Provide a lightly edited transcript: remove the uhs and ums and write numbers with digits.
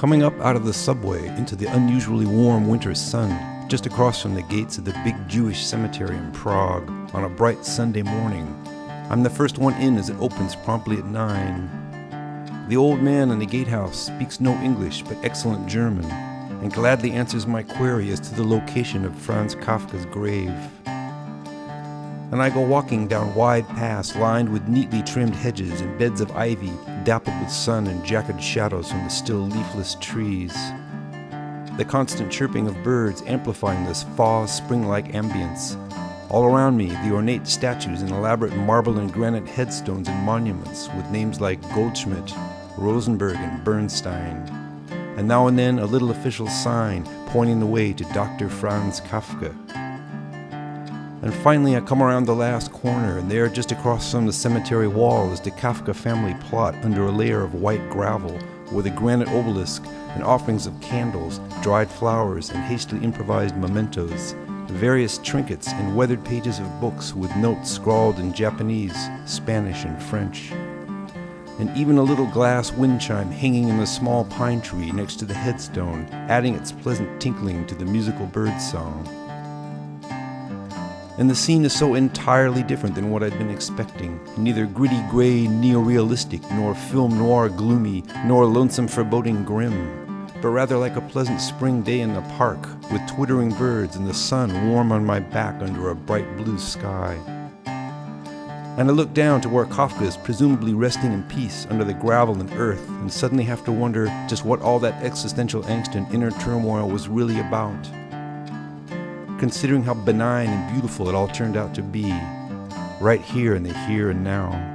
Coming up out of the subway into the unusually warm winter sun, just across from the gates of the big Jewish cemetery in Prague, on a bright Sunday morning, I'm the first one in as it opens promptly at 9. The old man in the gatehouse speaks no English but excellent German, and gladly answers my query as to the location of Franz Kafka's grave. And I go walking down wide paths lined with neatly trimmed hedges and beds of ivy dappled with sun and jagged shadows from the still leafless trees. The constant chirping of birds amplifying this fall spring-like ambience. All around me, the ornate statues and elaborate marble and granite headstones and monuments with names like Goldschmidt, Rosenberg, and Bernstein. And now and then a little official sign pointing the way to Dr. Franz Kafka. And finally I come around the last corner, and there just across from the cemetery wall is the Kafka family plot under a layer of white gravel with a granite obelisk and offerings of candles, dried flowers, and hastily improvised mementos, various trinkets and weathered pages of books with notes scrawled in Japanese, Spanish, and French. And even a little glass wind chime hanging in a small pine tree next to the headstone, adding its pleasant tinkling to the musical bird song. And the scene is so entirely different than what I'd been expecting. Neither gritty gray neo-realistic, nor film noir gloomy, nor lonesome foreboding grim, but rather like a pleasant spring day in the park, with twittering birds and the sun warm on my back under a bright blue sky. And I look down to where Kafka is presumably resting in peace under the gravel and earth, and suddenly have to wonder just what all that existential angst and inner turmoil was really about. Considering how benign and beautiful it all turned out to be, right here in the here and now.